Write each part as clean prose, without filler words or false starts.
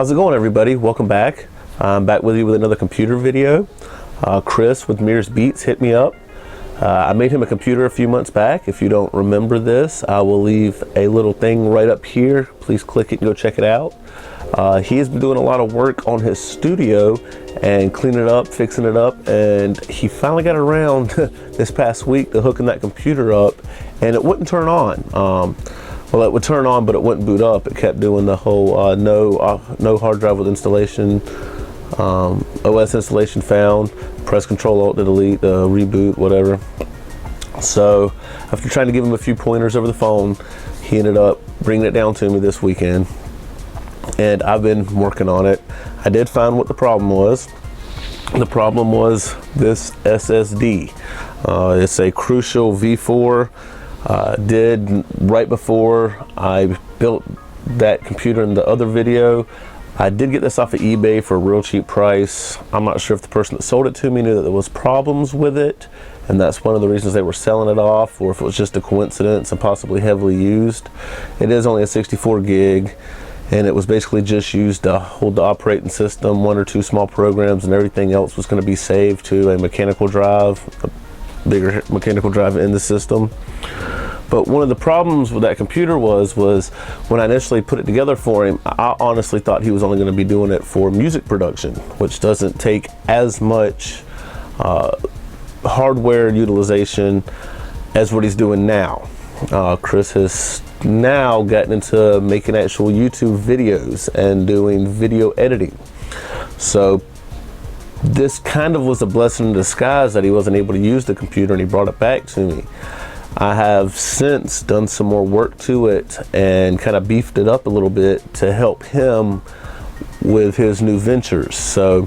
How's it going, everybody? Welcome back. I'm back with you with another computer video. Chris with Mears hit me up. I made him a computer a few months back. If you don't remember this, I will leave a little thing right up here. Please click it and go check it out. He has been doing a lot of work on his studio and cleaning it up, fixing it up, and he finally got around this past week to hooking that computer up, and it wouldn't turn on. Well, it would turn on, but it wouldn't boot up. It kept doing the whole no hard drive with installation, OS installation found, press Control Alt to delete, reboot, whatever. So after trying to give him a few pointers over the phone, he ended up bringing it down to me this weekend, and I've been working on it. I did find what the problem was. The problem was this SSD. It's a Crucial V4. Did right before I built that computer in the other video. I did get this off of eBay for a real cheap price. I'm not sure if the person that sold it to me knew that there was problems with it, and that's one of the reasons they were selling it off, or if it was just a coincidence and possibly heavily used. It is only a 64 gig, and it was basically just used to hold the operating system, one or two small programs, and everything else was going to be saved to a mechanical drive, a bigger mechanical drive in the system. But one of the problems with that computer was when I initially put it together for him, I honestly thought he was only going to be doing it for music production, which doesn't take as much hardware utilization as what he's doing now. Chris has now gotten into making actual YouTube videos and doing video editing. So this kind of was a blessing in disguise that he wasn't able to use the computer, and he brought it back to me. I have since done some more work to it and kind of beefed it up a little bit to help him with his new ventures. So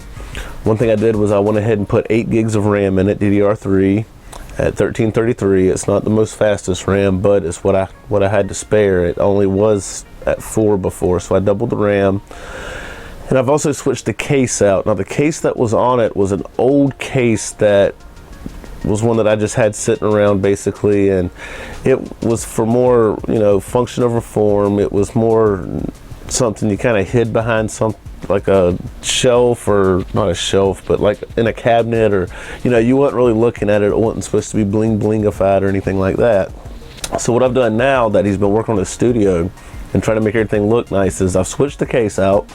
one thing I did was I went ahead and put 8 gigs of RAM in it, DDR3 at 1333. It's not the most fastest RAM, but it's what I had to spare. It only was at 4 before, so I doubled the RAM. And I've also switched the case out. Now the case that was on it was an old case that was one that I just had sitting around basically, and it was for more, function over form. It was more something you kind of hid behind, like a shelf, or not a shelf, but like in a cabinet, or you weren't really looking at it. It wasn't supposed to be bling blingified or anything like that. So what I've done now that he's been working on his studio and trying to make everything look nice is I've switched the case out,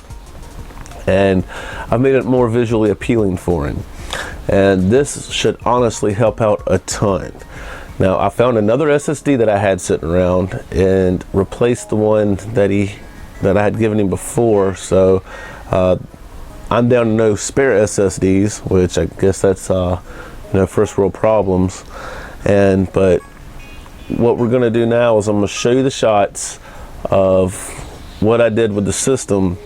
and I've made it more visually appealing for him. And this should honestly help out a ton. Now I found another SSD that I had sitting around and replaced the one that I had given him before. So I'm down to no spare SSDs, which I guess that's first world problems. But what we're gonna do now is I'm gonna show you the shots of what I did with the system.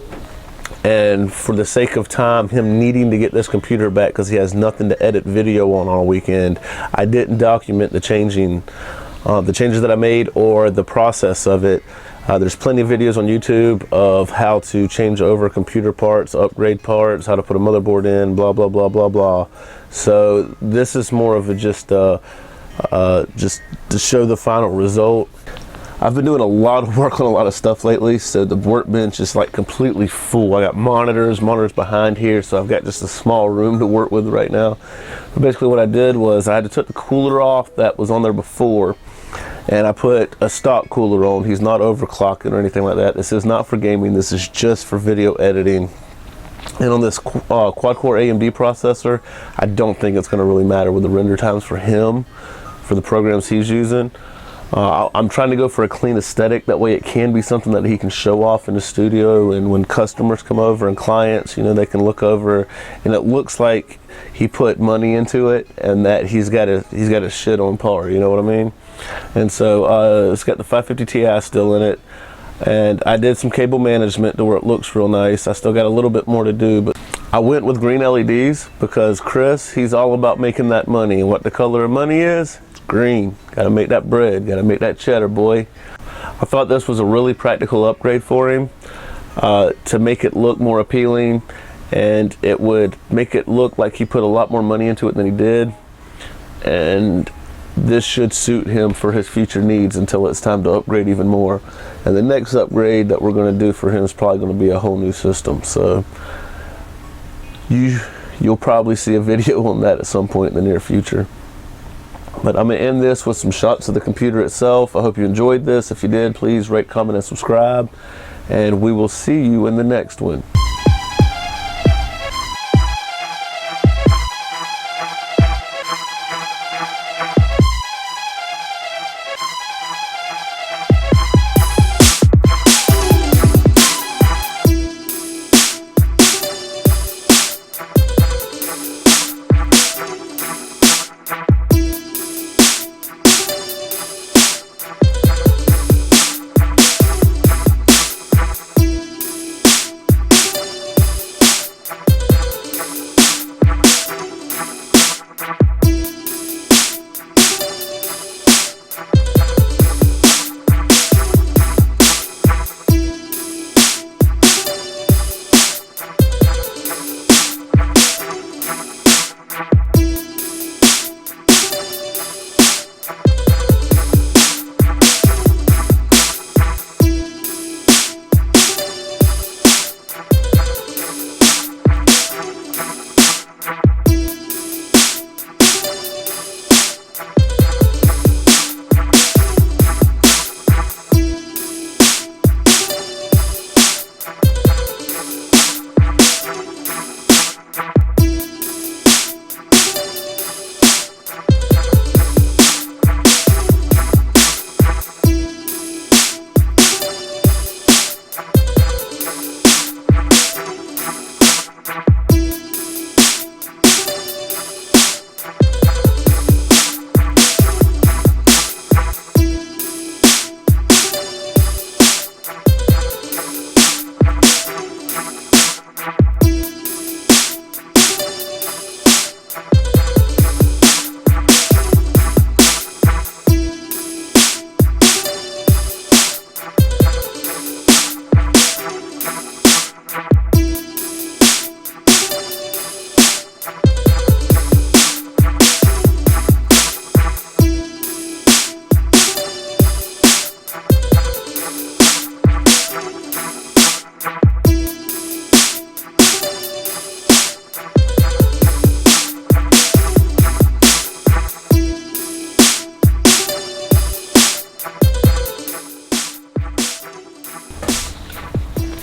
And for the sake of time, him needing to get this computer back because he has nothing to edit video on all weekend, I didn't document the changes that I made or the process of it. There's plenty of videos on YouTube of how to change over computer parts, upgrade parts, how to put a motherboard in, blah, blah, blah, blah, blah. So this is more of a just to show the final result. I've been doing a lot of work on a lot of stuff lately, so the workbench is like completely full. I got monitors behind here, so I've got just a small room to work with right now. But basically what I did was I had to take the cooler off that was on there before, and I put a stock cooler on. He's not overclocking or anything like that. This is not for gaming, this is just for video editing. And on this quad-core AMD processor, I don't think it's going to really matter with the render times for him, for the programs he's using. I'm trying to go for a clean aesthetic, that way it can be something that he can show off in the studio, and when customers come over and clients, they can look over and it looks like he put money into it and that he's got a shit on par, you know what I mean? And so it's got the 550 Ti still in it, and I did some cable management to where it looks real nice. I still got a little bit more to do, but I went with green LEDs because Chris, he's all about making that money, and what the color of money is? Green. Gotta make that bread, gotta make that cheddar, boy. I thought this was a really practical upgrade for him to make it look more appealing, and it would make it look like he put a lot more money into it than he did. And this should suit him for his future needs until it's time to upgrade even more. And the next upgrade that we're going to do for him is probably going to be a whole new system. So you'll probably see a video on that at some point in the near future. But I'm going to end this with some shots of the computer itself. I hope you enjoyed this. If you did, please rate, comment, and subscribe. And we will see you in the next one.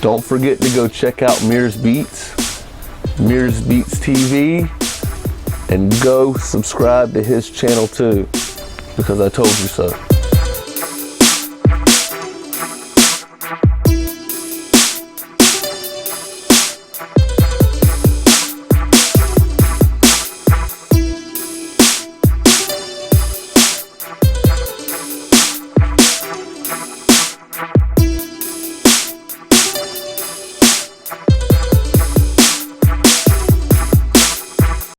Don't forget to go check out Mears TV, and go subscribe to his channel too, because I told you so.